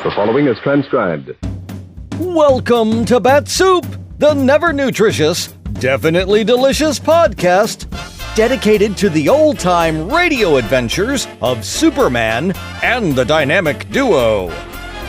The following is transcribed. Welcome to Bat-Supe, the never-nutritious, definitely delicious podcast dedicated to the old-time radio adventures of Superman and the dynamic duo.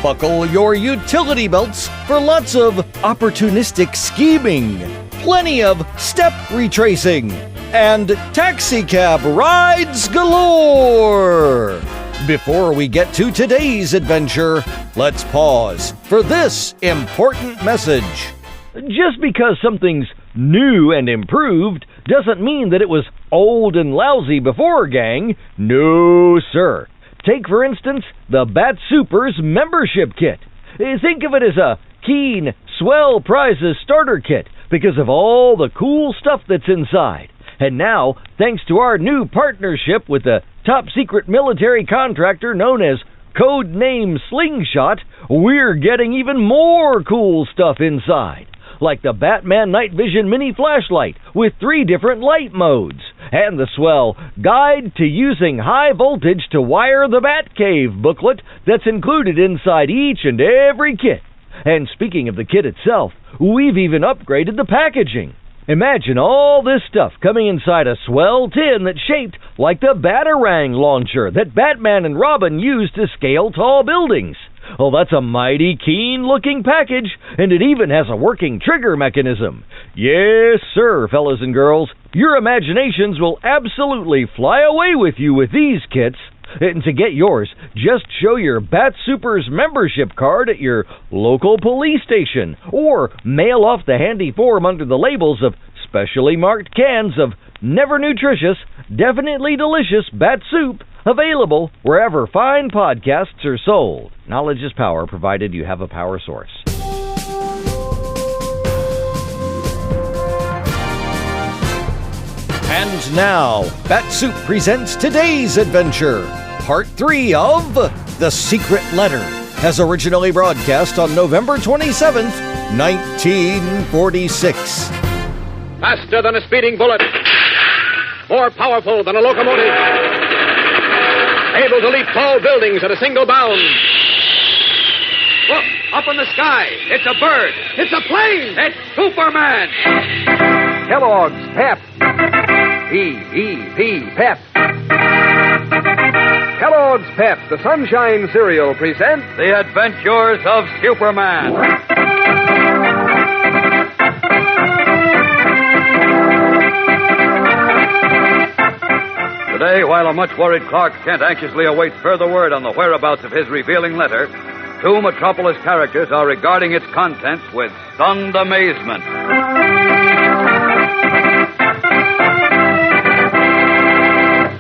Buckle your utility belts for lots of opportunistic scheming, plenty of step retracing, and taxicab rides galore. Before we get to today's adventure, let's pause for this important message. Just because something's new and improved doesn't mean that it was old and lousy before, gang. No, sir. Take, for instance, the Bat-Supe's membership kit. Think of it as a keen, swell prizes starter kit because of all the cool stuff that's inside. And now, thanks to our new partnership with the top-secret military contractor known as Codename Slingshot, we're getting even more cool stuff inside. Like the Batman Night Vision mini flashlight with 3 different light modes, and the swell Guide to Using High Voltage to Wire the Batcave booklet that's included inside each and every kit. And speaking of the kit itself, we've even upgraded the packaging. Imagine all this stuff coming inside a swell tin that's shaped like the Batarang launcher that Batman and Robin used to scale tall buildings. Oh, that's a mighty keen-looking package, and it even has a working trigger mechanism. Yes, sir, fellas and girls. Your imaginations will absolutely fly away with you with these kits. And to get yours, just show your Bat-Supe's membership card at your local police station, or mail off the handy form under the labels of specially marked cans of never-nutritious, definitely delicious Bat-Supe, available wherever fine podcasts are sold. Knowledge is power, provided you have a power source. And now, Bat-Supe presents today's adventure, Part 3 of The Secret Letter, as originally broadcast on November 27th, 1946. Faster than a speeding bullet. More powerful than a locomotive. Able to leap tall buildings at a single bound. Look, up in the sky. It's a bird. It's a plane. It's Superman. Kellogg's Pep. P-E-P, Pep. Kellogg's Pep, the Sunshine Cereal, presents The Adventures of Superman. Today, while a much-worried Clark Kent anxiously awaits further word on the whereabouts of his revealing letter, 2 Metropolis characters are regarding its contents with stunned amazement.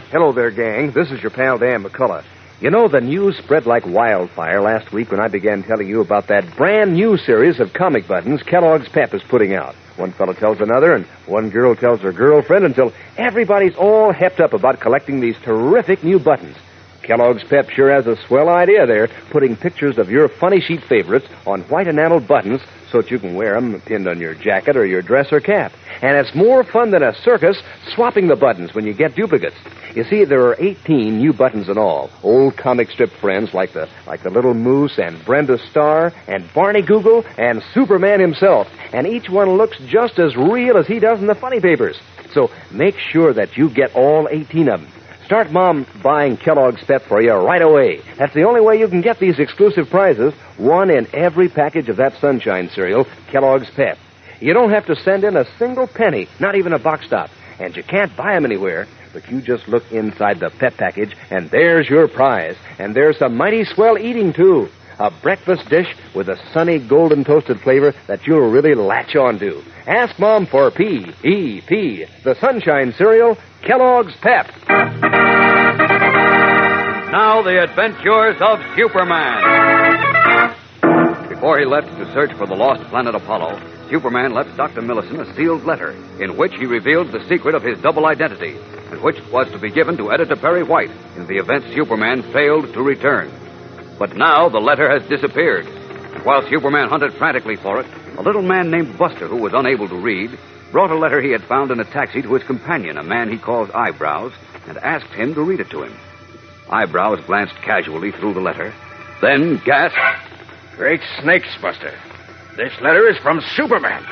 Hello there, gang. This is your pal, Dan McCullough. You know, the news spread like wildfire last week when I began telling you about that brand new series of comic buttons Kellogg's Pep is putting out. One fellow tells another, and one girl tells her girlfriend, until everybody's all hepped up about collecting these terrific new buttons. Kellogg's Pep sure has a swell idea there, putting pictures of your funny sheet favorites on white enameled buttons so that you can wear them pinned on your jacket or your dress or cap. And it's more fun than a circus swapping the buttons when you get duplicates. You see, there are 18 new buttons in all. Old comic strip friends like the Little Moose and Brenda Starr and Barney Google and Superman himself. And each one looks just as real as he does in the funny papers. So make sure that you get all 18 of them. Start Mom buying Kellogg's Pep for you right away. That's the only way you can get these exclusive prizes, one in every package of that Sunshine cereal, Kellogg's Pep. You don't have to send in a single penny, not even a box stop. And you can't buy them anywhere, but you just look inside the Pep package, and there's your prize. And there's some mighty swell eating, too. A breakfast dish with a sunny golden toasted flavor that you'll really latch on to. Ask Mom for P-E-P, the Sunshine cereal, Kellogg's Pep. Now, the adventures of Superman. Before he left to search for the lost planet Apollo, Superman left Dr. Millicent a sealed letter in which he revealed the secret of his double identity, and which was to be given to Editor Perry White in the event Superman failed to return. But now the letter has disappeared. And while Superman hunted frantically for it, a little man named Buster, who was unable to read, brought a letter he had found in a taxi to his companion, a man he calls Eyebrows, and asked him to read it to him. Eyebrows glanced casually through the letter, then gasped, Great snakes, Buster. This letter is from Superman.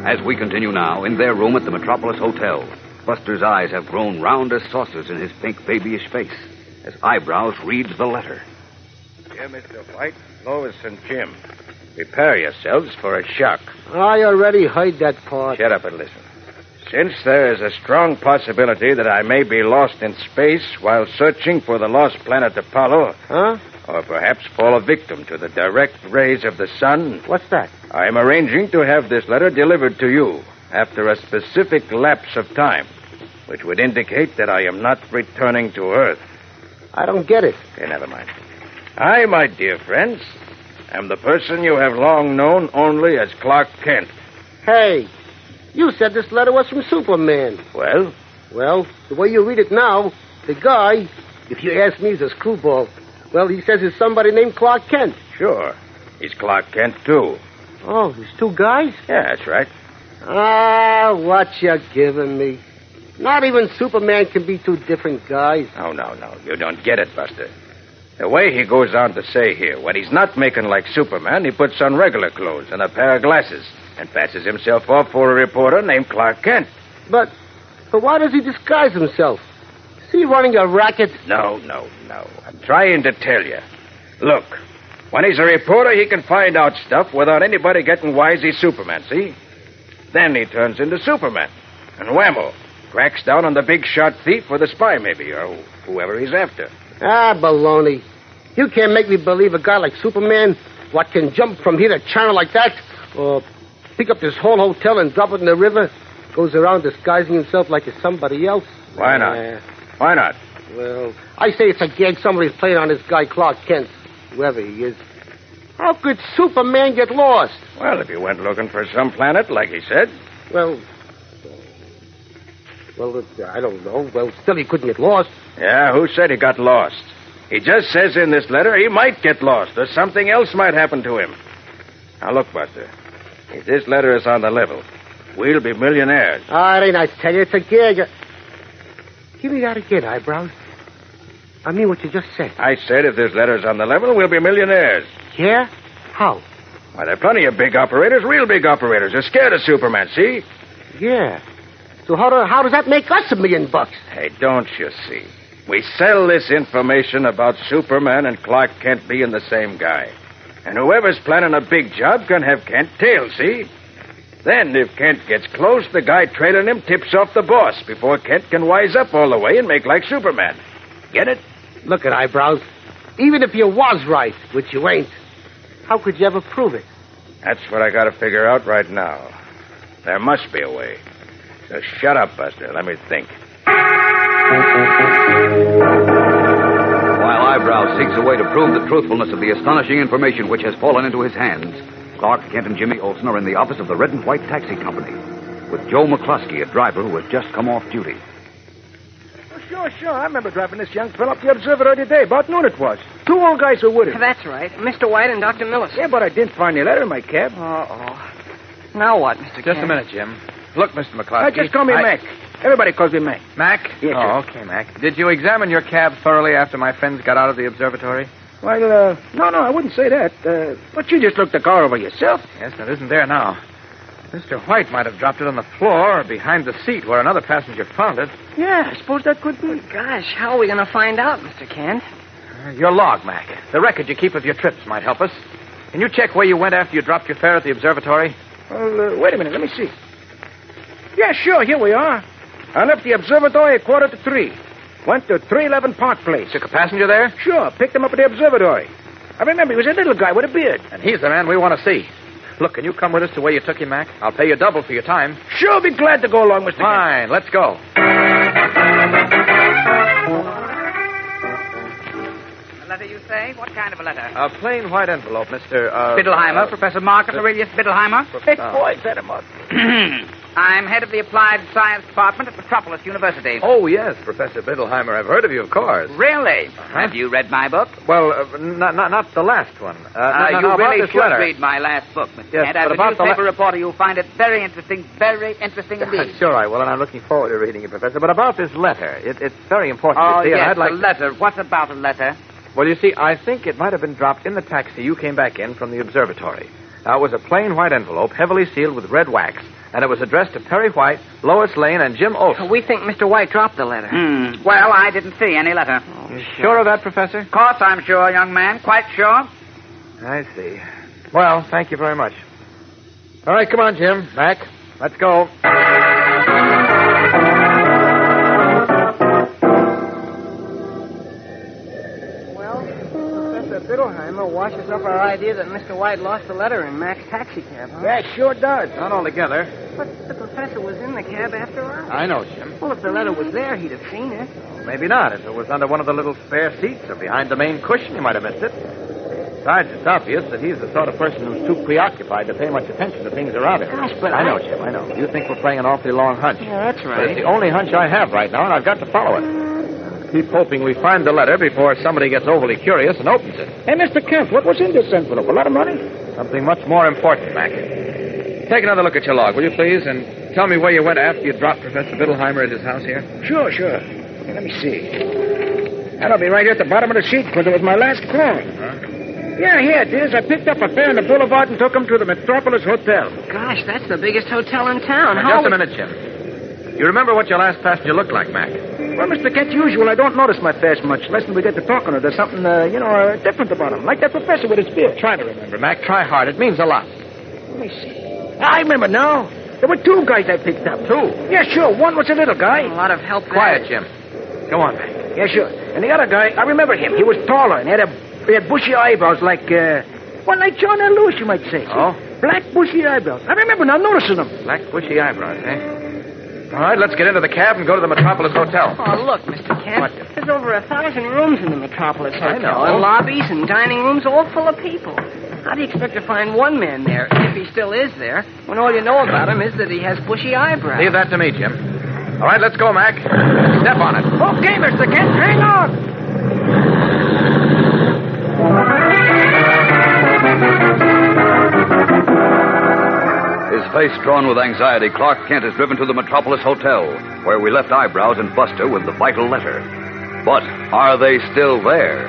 As we continue now, in their room at the Metropolis Hotel, Buster's eyes have grown round as saucers in his pink babyish face as Eyebrows reads the letter. Dear Mr. White, Lois, and Jim, prepare yourselves for a shock. I already heard that part. Shut up and listen. Since there is a strong possibility that I may be lost in space while searching for the lost planet Apollo, Huh? or perhaps fall a victim to the direct rays of the sun, What's that? I am arranging to have this letter delivered to you after a specific lapse of time, which would indicate that I am not returning to Earth. I don't get it. Okay, never mind. I, my dear friends, am the person you have long known only as Clark Kent. Hey, you said this letter was from Superman. Well, Well, the way you read it now, the guy, if you ask me, is a screwball. Well, he says it's somebody named Clark Kent. sure. He's Clark Kent, too. Oh, there's two guys? Yeah, that's right. Ah, what you giving me? Not even Superman can be two different guys. No. You don't get it, Buster. The way he goes on to say here, when he's not making like Superman, he puts on regular clothes and a pair of glasses and passes himself off for a reporter named Clark Kent. But why does he disguise himself? Is he running a racket? No. I'm trying to tell you. Look, when he's a reporter, he can find out stuff without anybody getting wise he's Superman, see? Then he turns into Superman. And whammo, cracks down on the big shot thief or the spy, maybe, or whoever he's after. Ah, baloney. You can't make me believe a guy like Superman, what can jump from here to China like that, or pick up this whole hotel and drop it in the river, goes around disguising himself like it's somebody else. Why not? Why not? Well, I say it's a gag somebody's playing on this guy Clark Kent, whoever he is. How could Superman get lost? Well, if he went looking for some planet, like he said. Well, I don't know. Well, still he couldn't get lost. Yeah, who said he got lost? He just says in this letter he might get lost, or something else might happen to him. Now, look, Buster. If this letter is on the level, we'll be millionaires. Ah, it ain't, I tell you. It's a gag. Give me that again, Eyebrows. I mean what you just said. I said if this letter's on the level, we'll be millionaires. Yeah? How? Why, there are plenty of big operators, real big operators. They're scared of Superman, see? Yeah. So how does that make us $1 million? Hey, don't you see? We sell this information about Superman and Clark Kent being the same guy. And whoever's planning a big job can have Kent tailed, see? Then, if Kent gets close, the guy trailing him tips off the boss before Kent can wise up all the way and make like Superman. Get it? Look at Eyebrows. Even if you was right, which you ain't, how could you ever prove it? That's what I got to figure out right now. There must be a way. So shut up, Buster. Let me think. While Eyebrows seeks a way to prove the truthfulness of the astonishing information which has fallen into his hands, Clark, Kent, and Jimmy Olsen are in the office of the Red and White Taxi Company with Joe McCluskey, a driver who has just come off duty. Sure. I remember driving this young fellow up the observatory today. About noon it was. Two old guys were with him. That's right. Mr. White and Dr. Millicent. Yeah, but I didn't find any letter in my cab. Uh-oh. Now what, Mr. Just Kent? a minute, Jim. Look, Mr. McCluskey. Just call me Mac. Everybody calls me Mac. Mac? Yes, Oh, sir. okay, Mac. Did you examine your cab thoroughly after my friends got out of the observatory? Well, no, I wouldn't say that. But you just looked the car over yourself. Yes, it isn't there now. Mr. White might have dropped it on the floor or behind the seat where another passenger found it. Yeah, I suppose that could be. Gosh, how are we going to find out, Mr. Kent? Your log, Mac. The record you keep of your trips might help us. Can you check where you went after you dropped your fare at the observatory? Well, wait a minute. Let me see. Yeah, sure. Here we are. I left the observatory at 2:45. Went to 311 Park Place. Took a passenger there? Sure. Picked him up at the observatory. I remember he was a little guy with a beard. And he's the man we want to see. Look, can you come with us to where you took him, Mac? I'll pay you double for your time. Sure, be glad to go along, Mr. Kent. Fine, let's go. A letter, you say? What kind of a letter? A plain white envelope, Mr. Biddleheimer, Professor Marcus Aurelius Biddleheimer. Hey, boy, set him up. I'm head of the Applied Science Department at Metropolis University. Oh, yes, Professor Biddleheimer. I've heard of you, of course. Really? Have you read my book? Well, not the last one. You about really this should letter. read my last book, Mr. Yes, Kent. but As a about the newspaper reporter, you'll find it very interesting indeed. Sure I will, and I'm looking forward to reading it, Professor. But about this letter, it's very important, Oh, you see, and yes, I'd like... a letter. What about a letter? Well, you see, I think it might have been dropped in the taxi you came back in from the observatory. Now, it was a plain white envelope, heavily sealed with red wax, and it was addressed to Perry White, Lois Lane, and Jim Olsen. We think Mr. White dropped the letter. Well, I didn't see any letter. You sure of that, Professor? Of course I'm sure, young man. Quite sure. I see. Well, thank you very much. All right, come on, Jim. Back. Let's go. Bittleheimer washes up our idea that Mr. White lost the letter in Mac's taxicab, huh? Yeah, sure does. Not altogether. But the professor was in the cab after all. I know, Jim. Well, if the letter was there, he'd have seen it. Maybe not. If it was under one of the little spare seats or behind the main cushion, you might have missed it. Besides, it's obvious that he's the sort of person who's too preoccupied to pay much attention to things around him. Gosh, but I know, Jim, I know. You think we're playing an awfully long hunch. Yeah, that's But right. it's the only hunch I have right now, and I've got to follow it. Keep hoping we find the letter before somebody gets overly curious and opens it. Hey, Mr. Kent, what was in this envelope? A lot of money? Something much more important, Mac. Take another look at your log, will you, please, and tell me where you went after you dropped Professor Bittleheimer at his house here? Sure. Hey, let me see. That'll be right here at the bottom of the sheet, because it was my last call. Yeah, here it is. I picked up a fare on the boulevard and took him to the Metropolis Hotel. Gosh, that's the biggest hotel in town. Now, just a minute, Jim. You remember what your last passenger looked like, Mac? Well, Mr. Kent, usual, I don't notice my fares much, unless we get to talking, or there's something, different about him. Like that professor with his beard. Try to remember, Mac. Try hard. It means a lot. Let me see. I remember now. There were two guys I picked up. Two? Yeah, sure. One was a little guy. A lot of help there. Quiet, Jim. Go on, Mac. Yeah, sure. And the other guy, I remember him. He was taller and he had bushy eyebrows like John L. Lewis, you might say. Oh? Black bushy eyebrows. I remember now noticing them. Black bushy eyebrows, eh? All right, let's get into the cab and go to the Metropolis Hotel. Oh, look, Mr. Kent. What? There's over 1,000 rooms in the Metropolis Hotel. I know. And lobbies and dining rooms all full of people. How do you expect to find one man there, if he still is there, when all you know about him is that he has bushy eyebrows? Leave that to me, Jim. All right, let's go, Mac. Step on it. Okay, Mr. Kent, hang on. His face drawn with anxiety, Clark Kent is driven to the Metropolis Hotel, where we left Eyebrows and Buster with the vital letter. But are they still there?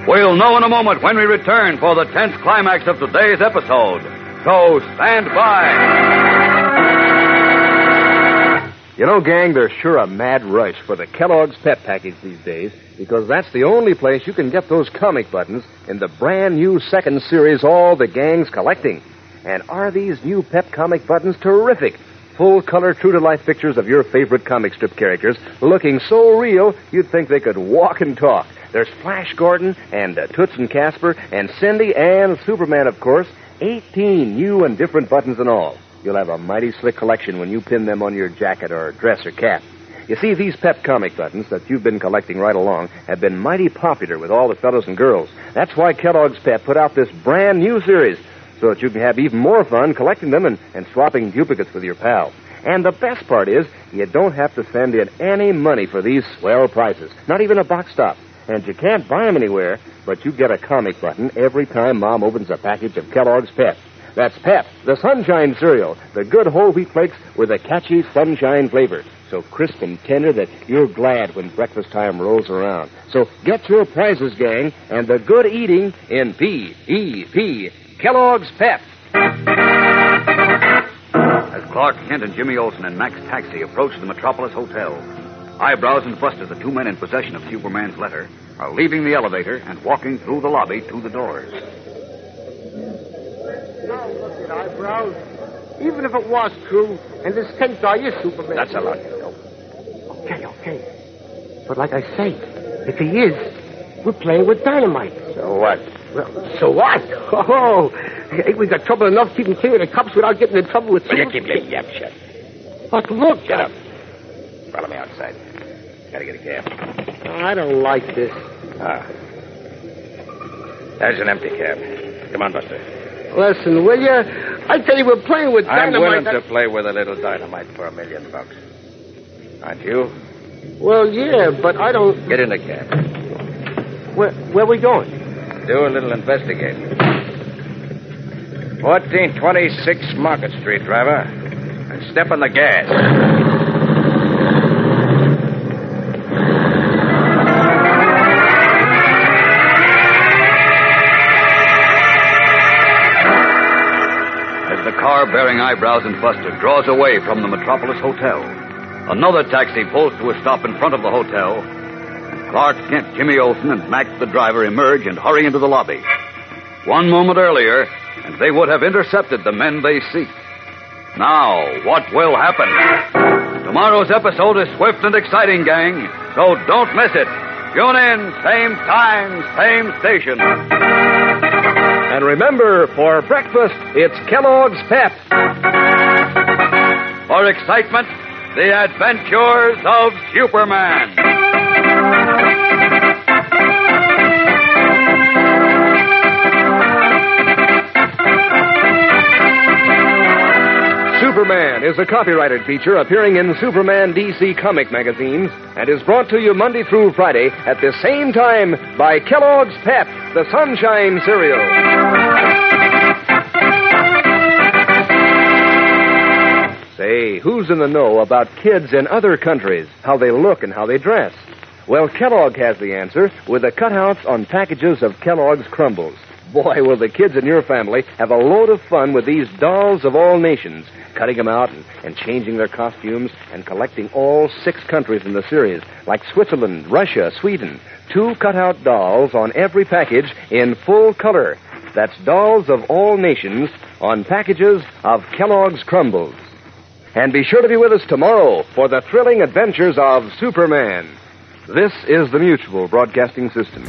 We'll know in a moment when we return for the tense climax of today's episode. So stand by. You know, gang, there's sure a mad rush for the Kellogg's Pep package these days, because that's the only place you can get those comic buttons in the brand new second series all the gang's collecting. And are these new Pep comic buttons terrific? Full-color, true-to-life pictures of your favorite comic strip characters looking so real you'd think they could walk and talk. There's Flash Gordon and Toots and Casper and Cindy and Superman, of course. 18 new and different buttons and all. You'll have a mighty slick collection when you pin them on your jacket or dress or cap. You see, these Pep comic buttons that you've been collecting right along have been mighty popular with all the fellows and girls. That's why Kellogg's Pep put out this brand new series, so that you can have even more fun collecting them and swapping duplicates with your pals. And the best part is, you don't have to send in any money for these swell prices, not even a box stop. And you can't buy them anywhere, but you get a comic button every time Mom opens a package of Kellogg's Pep. That's Pep, the Sunshine cereal, the good whole wheat flakes with a catchy sunshine flavor. So crisp and tender that you're glad when breakfast time rolls around. So get your prizes, gang, and the good eating in P-E-P. Kellogg's Pep. As Clark Kent and Jimmy Olsen in Mac's taxi approach the Metropolis Hotel, Eyebrows and Buster, the two men in possession of Superman's letter, are leaving the elevator and walking through the lobby to the doors. Now look at Eyebrows. Even if it was true, and this Kent guy is Superman. That's a lot. Okay. But like I say, if he is, we're playing with dynamite. So what? Well, so what? Oh, ain't we got trouble enough keeping clear of the cops without getting in trouble with Will you keep your yap shut? But look. Shut up. Follow me outside. Gotta get a cab. I don't like this. There's an empty cab. Come on, Buster. Listen, will you? I tell you, we're playing with I'm dynamite. willing to play with a little dynamite for $1 million. Aren't you? Well, yeah, but I don't... Get in the cab. Where we going? Do a little investigating. 1426 Market Street, driver. And step on the gas. car bearing eyebrows and Buster draws away from the Metropolis Hotel. Another taxi pulls to a stop in front of the hotel. Clark, Kent, Jimmy Olsen, and Max the driver emerge and hurry into the lobby. One moment earlier, and they would have intercepted the men they seek. Now, what will happen? Tomorrow's episode is swift and exciting, gang, so don't miss it. Tune in, same time, same station. And remember, for breakfast, it's Kellogg's Pep. For excitement, the adventures of Superman. Superman is a copyrighted feature appearing in Superman DC comic magazines and is brought to you Monday through Friday at the same time by Kellogg's Pep, the Sunshine Cereal. Say, who's in the know about kids in other countries, how they look and how they dress? Well, Kellogg has the answer with the cutouts on packages of Kellogg's Crumbles. Boy, will the kids in your family have a load of fun with these dolls of all nations, cutting them out and changing their costumes and collecting all 6 countries in the series, like Switzerland, Russia, Sweden. 2 cutout dolls on every package in full color. That's dolls of all nations on packages of Kellogg's Crumbles. And be sure to be with us tomorrow for the thrilling adventures of Superman. This is the Mutual Broadcasting System.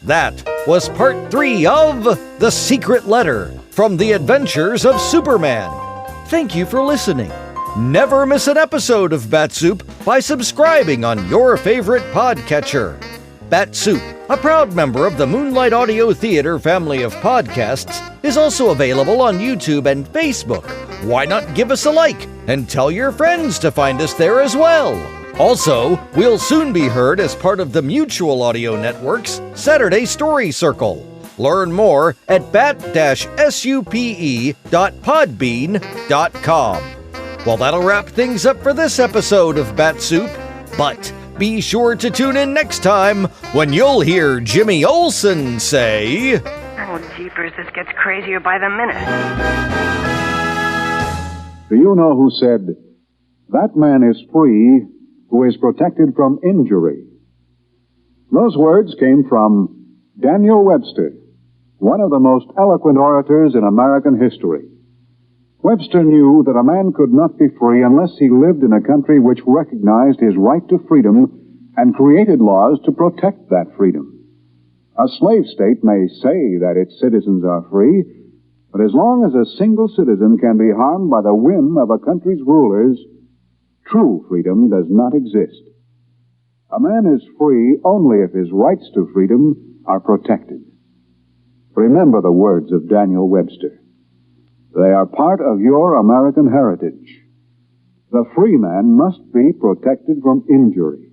That was part 3 of The Secret Letter from The Adventures of Superman. Thank you for listening. Never miss an episode of Bat-Supe by subscribing on your favorite podcatcher. Bat-Supe, a proud member of the Moonlight Audio Theater family of podcasts, is also available on YouTube and Facebook. Why not give us a like and tell your friends to find us there as well? Also, we'll soon be heard as part of the Mutual Audio Network's Saturday Story Circle. Learn more at bat-supe.podbean.com. Well, that'll wrap things up for this episode of Bat-Supe, but be sure to tune in next time when you'll hear Jimmy Olsen say... Oh, jeepers, this gets crazier by the minute. Do you know who said, "That man is free who is protected from injury"? Those words came from Daniel Webster, one of the most eloquent orators in American history. Webster knew that a man could not be free unless he lived in a country which recognized his right to freedom and created laws to protect that freedom. A slave state may say that its citizens are free, but as long as a single citizen can be harmed by the whim of a country's rulers, true freedom does not exist. A man is free only if his rights to freedom are protected. Remember the words of Daniel Webster. They are part of your American heritage. The free man must be protected from injury.